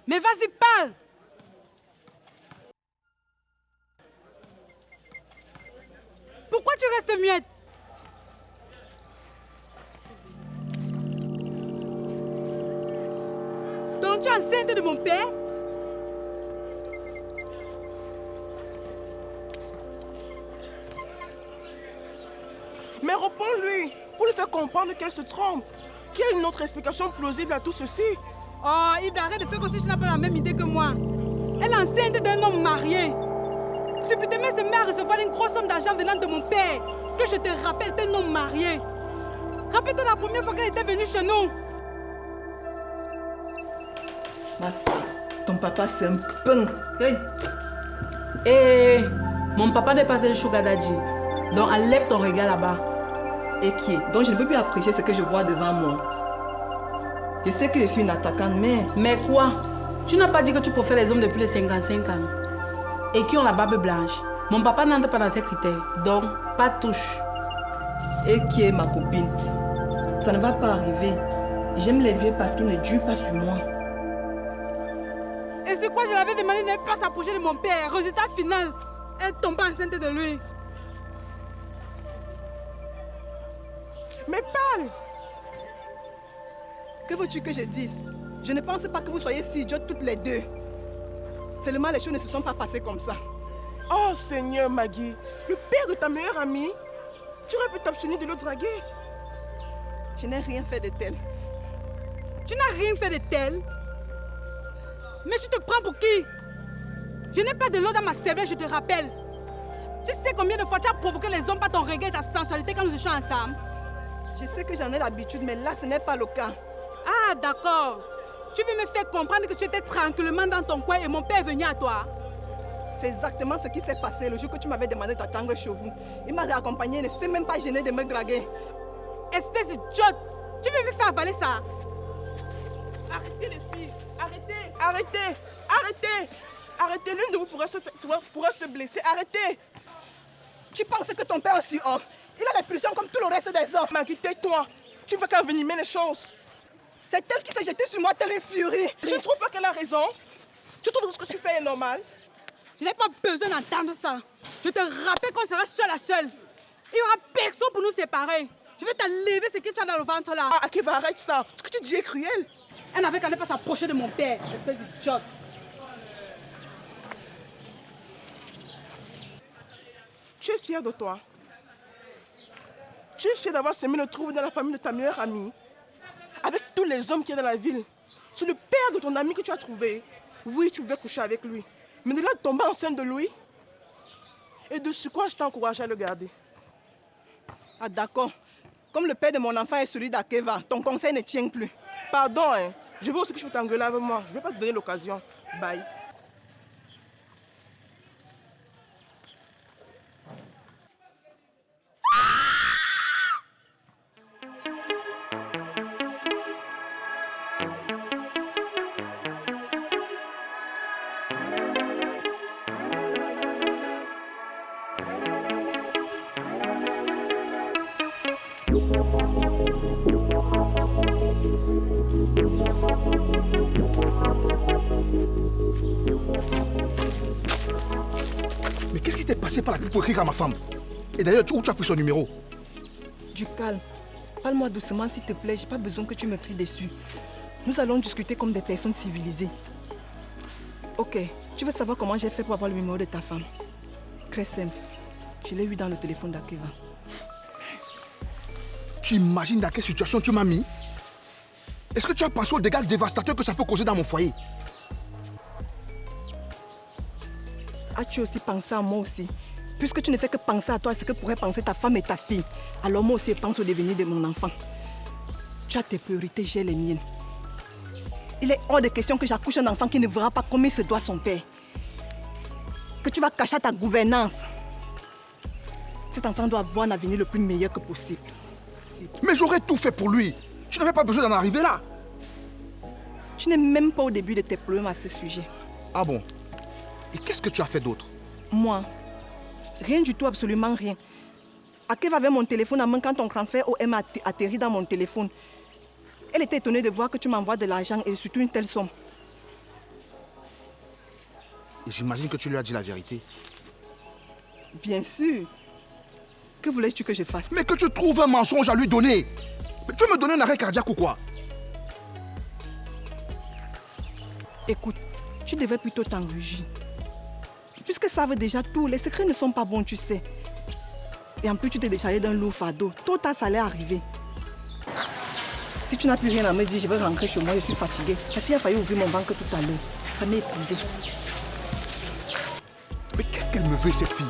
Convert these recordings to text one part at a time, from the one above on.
Mais vas-y, parle! Pourquoi tu restes muette? Donc tu es enceinte de mon père? Mais réponds-lui, pour lui faire comprendre qu'elle se trompe. Qu'il y a une autre explication plausible à tout ceci. Oh, il arrête de faire comme si tu n'as pas la même idée que moi. Elle est enceinte d'un homme marié. Subitement, se met à recevoir une grosse somme d'argent venant de mon père. Que je te rappelle, d'un homme marié. Rappelle-toi la première fois qu'elle était venue chez nous. Massa, ton papa c'est un punk. Hey. Eh, mon papa n'est pas un sugar daddy. Donc enlève ton regard là-bas. Et qui est? Donc je ne peux plus apprécier ce que je vois devant moi. Je sais que je suis une attaquante, mais... Mais quoi? Tu n'as pas dit que tu préfères les hommes depuis les 55 ans et qui ont la barbe blanche. Mon papa n'entre pas dans ces critères. Donc, pas de touche. Et qui est ma copine? Ça ne va pas arriver. J'aime les vieux parce qu'ils ne durent pas sur moi. Et c'est quoi? Je l'avais demandé de ne pas s'approcher de mon père. Résultat final, elle tombe enceinte de lui. Mais parle! Que veux-tu que je dise? Je ne pense pas que vous soyez si idiotes toutes les deux. Seulement les choses ne se sont pas passées comme ça. Oh Seigneur Maggie, le père de ta meilleure amie, tu aurais pu t'abstenir de le draguer. Je n'ai rien fait de tel. Tu n'as rien fait de tel? Mais tu te prends pour qui? Je n'ai pas de l'eau dans ma cervelle, je te rappelle. Tu sais combien de fois tu as provoqué les hommes par ton regard et ta sensualité quand nous étions ensemble? Je sais que j'en ai l'habitude, mais là ce n'est pas le cas. Ah d'accord. Tu veux me faire comprendre que tu étais tranquillement dans ton coin et mon père est venu à toi? C'est exactement ce qui s'est passé le jour que tu m'avais demandé d'attendre chez vous. Il m'a réaccompagné, il ne s'est même pas gêné de me draguer. Espèce d'idiote! Tu veux me faire avaler ça? Arrêtez les filles, arrêtez, arrêtez, arrêtez, arrêtez, l'une de vous pourrait se blesser, arrêtez. Tu penses que ton père est si homme? Il a des pulsions comme tout le reste des hommes. Maggie, tais-toi, tu ne veux qu'envenimer les choses. C'est elle qui s'est jetée sur moi telle une furie. Tu ne trouves pas qu'elle a raison? Tu trouves que ce que tu fais est normal? Je n'ai pas besoin d'entendre ça. Je te rappelle qu'on sera seul à seul. Il n'y aura personne pour nous séparer. Je vais t'enlever ce que tu as dans le ventre là. Ah, Akiva, arrête ça. Ce que tu dis est cruel. Elle n'avait qu'à ne pas s'approcher de mon père, espèce d'idiote. Tu es fière de toi. Tu es fière d'avoir semé le trouble dans la famille de ta meilleure amie. Avec tous les hommes qui sont dans la ville. C'est le père de ton ami que tu as trouvé. Oui, tu pouvais coucher avec lui. Mais de là de tomber enceinte de lui. Et de ce quoi je t'encourage à le garder. Ah d'accord. Comme le père de mon enfant est celui d'Akeva, ton conseil ne tient plus. Pardon, hein. Je veux aussi que je t'engueuler avec moi. Je ne vais pas te donner l'occasion. Bye. Mais qu'est-ce qui t'est passé par la tête pour écrire à ma femme? Et d'ailleurs, où tu as pris son numéro? Du calme. Parle-moi doucement s'il te plaît, j'ai pas besoin que tu me cries dessus. Nous allons discuter comme des personnes civilisées. Ok, tu veux savoir comment j'ai fait pour avoir le numéro de ta femme? Très simple. Je l'ai eu dans le téléphone d'Akeva. Tu imagines dans quelle situation tu m'as mis? Est-ce que tu as pensé aux dégâts dévastateurs que ça peut causer dans mon foyer? As-tu aussi pensé à moi aussi? Puisque tu ne fais que penser à toi, ce que pourraient penser ta femme et ta fille. Alors moi aussi, je pense au devenir de mon enfant. Tu as tes priorités, j'ai les miennes. Il est hors de question que j'accouche un enfant qui ne verra pas comme il se doit son père. Que tu vas cacher ta gouvernance. Cet enfant doit avoir un avenir le plus meilleur que possible. Mais j'aurais tout fait pour lui. Tu n'avais pas besoin d'en arriver là. Tu n'es même pas au début de tes problèmes à ce sujet. Ah bon? Et qu'est-ce que tu as fait d'autre? Moi, rien du tout, absolument rien. Akeva avait mon téléphone en main quand ton transfert OM a atterri dans mon téléphone. Elle était étonnée de voir que tu m'envoies de l'argent et surtout une telle somme. Et j'imagine que tu lui as dit la vérité. Bien sûr. Que voulais-tu que je fasse? Mais que tu trouves un mensonge à lui donner. Mais tu veux me donner un arrêt cardiaque ou quoi? Écoute, tu devais plutôt t'enrugir. Puisque ça veut déjà tout, les secrets ne sont pas bons, tu sais. Et en plus, tu t'es déchargé d'un lourd fardeau. Tôt ou tard, ça allait arriver. Si tu n'as plus rien à me dire, je vais rentrer chez moi, je suis fatiguée. La fille a failli ouvrir mon ventre tout à l'heure. Ça m'a épuisée. Mais qu'est-ce qu'elle me veut, cette fille?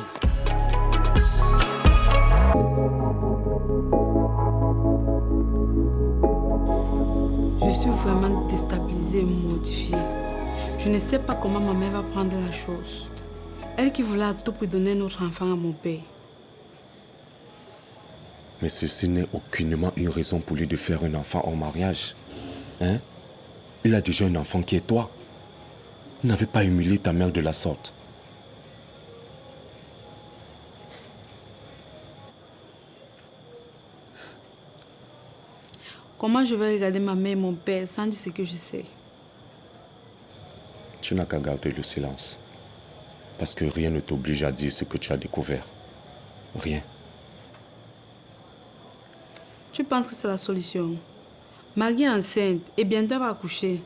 Je suis vraiment déstabilisée et mortifiée. Je ne sais pas comment ma mère va prendre la chose. Elle qui voulait à tout prix donner notre enfant à mon père. Mais ceci n'est aucunement une raison pour lui de faire un enfant en mariage. Hein? Il a déjà un enfant qui est toi. Il n'avait pas humilié ta mère de la sorte. Comment je vais regarder ma mère et mon père sans dire ce que je sais? Tu n'as qu'à garder le silence. Parce que rien ne t'oblige à dire ce que tu as découvert. Rien. Tu penses que c'est la solution? Maggie est enceinte et bientôt elle va accoucher.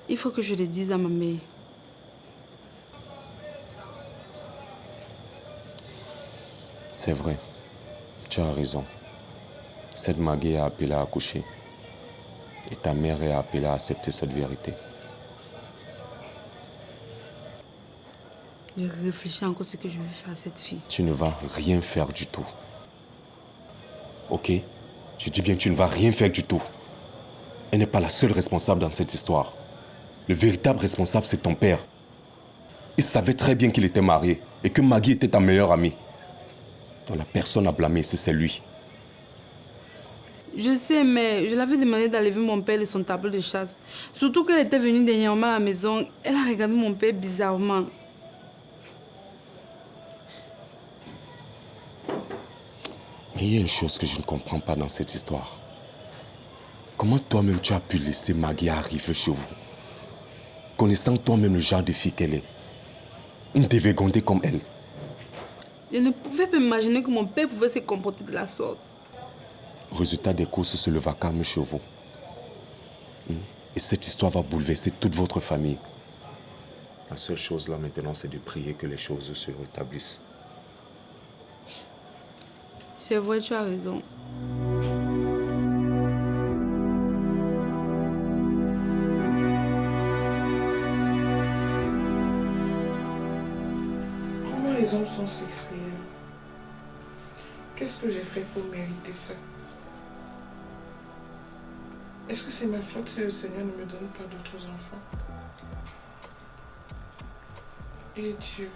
Il faut que je le dise à ma mère. C'est vrai. Tu as raison. Cette Maggie est appelée à accoucher. Et ta mère est appelée à accepter cette vérité. Je réfléchis encore à ce que je vais faire à cette fille. Tu ne vas rien faire du tout. Ok? Je dis bien que tu ne vas rien faire du tout. Elle n'est pas la seule responsable dans cette histoire. Le véritable responsable, c'est ton père. Il savait très bien qu'il était marié et que Maggie était ta meilleure amie. Donc la personne à blâmer ici, c'est lui. Je sais, mais je l'avais demandé d'enlever mon père de son tableau de chasse. Surtout qu'elle était venue dernièrement à la maison. Elle a regardé mon père bizarrement. Mais il y a une chose que je ne comprends pas dans cette histoire. Comment toi-même tu as pu laisser Maggie arriver chez vous? Connaissant toi-même le genre de fille qu'elle est. Une dévergondée comme elle. Je ne pouvais pas imaginer que mon père pouvait se comporter de la sorte. Résultat des courses, c'est le vacarme chez vous. Et cette histoire va bouleverser toute votre famille. La seule chose là maintenant, c'est de prier que les choses se rétablissent. C'est vrai, tu as raison. Comment les hommes sont si cruels? Qu'est-ce que j'ai fait pour mériter ça? Est-ce que c'est ma faute si le Seigneur ne me donne pas d'autres enfants? Et Dieu,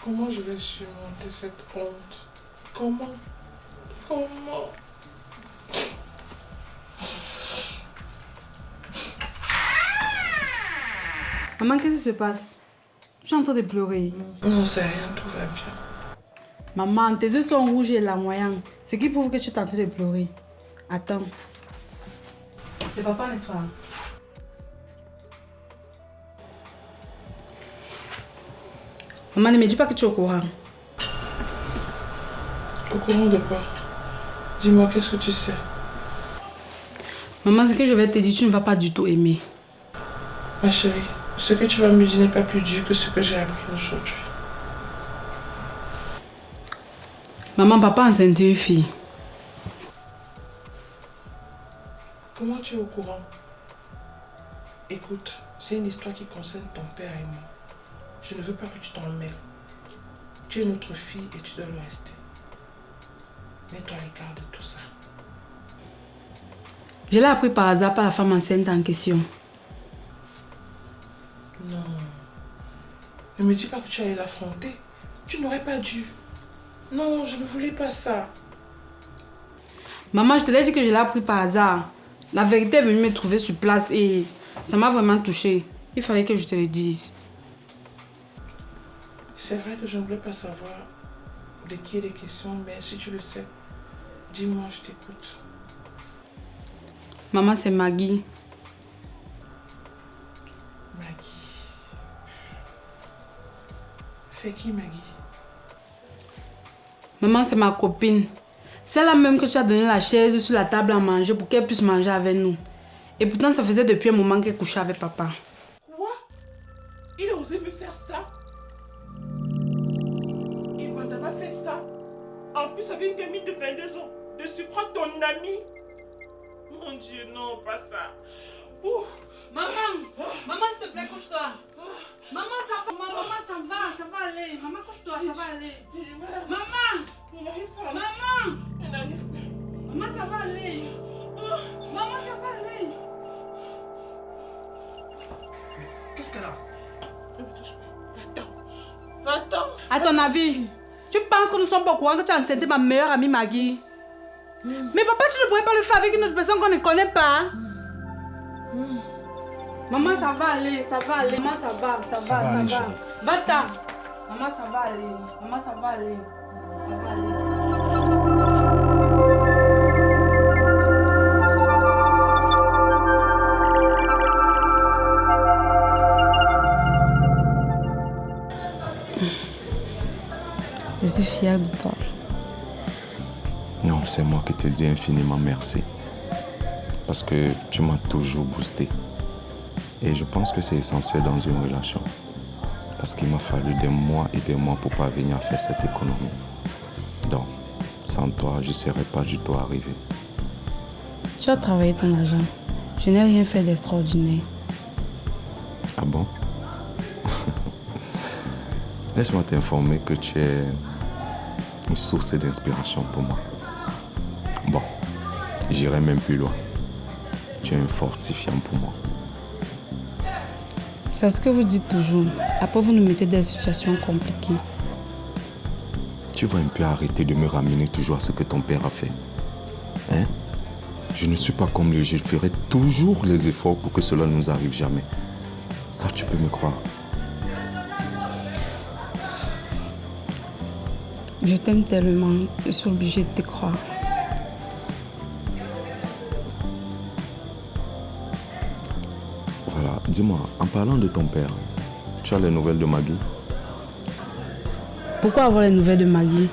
comment je vais surmonter cette honte? Comment? Maman, qu'est-ce qui se passe? Tu es en train de pleurer. Non, c'est rien, tout va bien. Maman, tes yeux sont rouges et larmoyants. Ce qui prouve que tu es en train de pleurer. Attends. C'est papa, n'est-ce pas? Maman, ne me dis pas que tu es au courant. Au courant de quoi? Dis-moi, qu'est-ce que tu sais? Maman, ce que je vais te dire, tu ne vas pas du tout aimer. Ma chérie, ce que tu vas me dire n'est pas plus dur que ce que j'ai appris aujourd'hui. Maman, papa enceinte une fille. Comment tu es au courant? Écoute, c'est une histoire qui concerne ton père et moi. Je ne veux pas que tu t'en mêles. Tu es notre fille et tu dois le rester. Mets-toi à l'écart de tout ça. Je l'ai appris par hasard par la femme enceinte en question. Non. Ne me dis pas que tu allais l'affronter. Tu n'aurais pas dû. Non, je ne voulais pas ça. Maman, je te l'ai dit que je l'ai appris par hasard. La vérité est venue me trouver sur place et ça m'a vraiment touchée. Il fallait que je te le dise. C'est vrai que je ne voulais pas savoir de qui il est question, mais si tu le sais, dis-moi, je t'écoute. Maman, c'est Maggie. Maggie. C'est qui Maggie? Maman, c'est ma copine. C'est la même que tu as donné la chaise sur la table à manger pour qu'elle puisse manger avec nous. Et pourtant, ça faisait depuis un moment qu'elle couchait avec papa. Quoi? Il a osé me faire ça? Il m'a d'abord fait ça. En plus, avec une gamine de 22 ans. De surcroît, ton ami. Mon Dieu, non, pas ça. Ouh. Maman, maman, s'il te plaît, couche-toi. Maman, ça va, maman, ça va aller. Maman, couche-toi, ça va aller. Maman, Il n'arrive pas. maman, Il n'arrive pas. maman, ça va aller. Maman, ça va aller. Qu'est-ce qu'elle a? Ne me touche pas. Va-t'en. Va-t'en. À ton avis, tu penses que nous sommes pas au courant que tu as enceinté ma meilleure amie Maggie? Mais papa, tu ne pourrais pas le faire avec une autre personne qu'on ne connaît pas. Maman, ça va aller, ça va aller. Maman, ça va, ça va, aller, ça va. chérie. Va-t'en. Maman, ça va aller. Maman, ça va aller. Ça va aller. Je suis fière de toi. Non, c'est moi qui te dis infiniment merci. Parce que tu m'as toujours boosté. Et je pense que c'est essentiel dans une relation. Parce qu'il m'a fallu des mois et des mois pour parvenir à faire cette économie. Donc, sans toi, je ne serais pas du tout arrivé. Tu as travaillé ton argent. Je n'ai rien fait d'extraordinaire. Ah bon? Laisse-moi t'informer que tu es une source d'inspiration pour moi. Bon, j'irai même plus loin. Tu es un fortifiant pour moi. C'est ce que vous dites toujours. Après, vous nous mettez dans des situations compliquées. Tu vas un peu arrêter de me ramener toujours à ce que ton père a fait. Hein? Je ne suis pas comme lui. Je ferai toujours les efforts pour que cela ne nous arrive jamais. Ça, tu peux me croire. Je t'aime tellement, je suis obligée de te croire. Voilà, dis-moi, en parlant de ton père, tu as les nouvelles de Maggie? Pourquoi avoir les nouvelles de Maggie?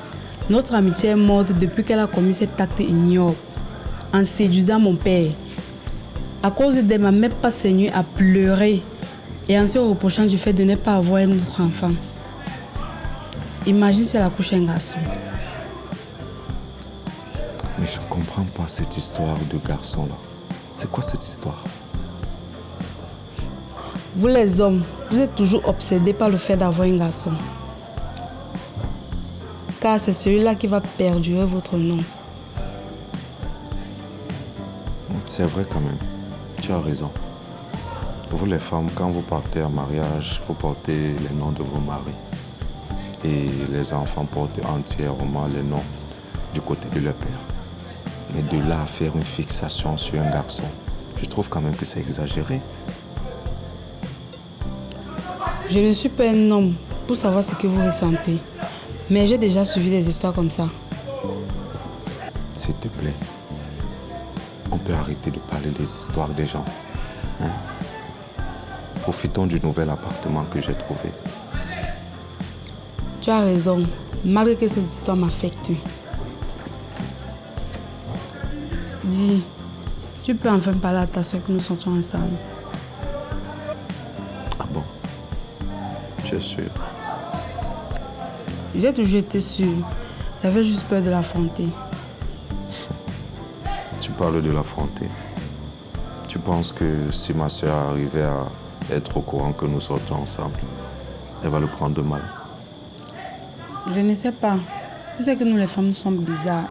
Notre amitié est morte depuis qu'elle a commis cet acte ignoble en séduisant mon père. À cause d'elle, m'a même pas saigné à pleurer et en se reprochant du fait de ne pas avoir un autre enfant. Imagine si elle a couché un garçon. Mais je ne comprends pas cette histoire de garçon-là. C'est quoi cette histoire? Vous les hommes, vous êtes toujours obsédés par le fait d'avoir un garçon. Car c'est celui-là qui va perdurer votre nom. C'est vrai quand même. Tu as raison. Vous les femmes, quand vous partez en mariage, vous portez les noms de vos maris. Et les enfants portent entièrement les noms du côté de leur père. Mais de là à faire une fixation sur un garçon, je trouve quand même que c'est exagéré. Je ne suis pas un homme pour savoir ce que vous ressentez. Mais j'ai déjà suivi des histoires comme ça. S'il te plaît, on peut arrêter de parler des histoires des gens. Hein? Profitons du nouvel appartement que j'ai trouvé. Tu as raison, malgré que cette histoire m'affecte. Dis, tu peux enfin parler à ta soeur que nous sortions ensemble. Ah bon? Tu es sûr? J'ai toujours été sûre. J'avais juste peur de l'affronter. Tu parles de l'affronter. Tu penses que si ma soeur arrivait à être au courant que nous sortons ensemble, elle va le prendre de mal? Je ne sais pas. Tu sais que nous les femmes, nous sommes bizarres.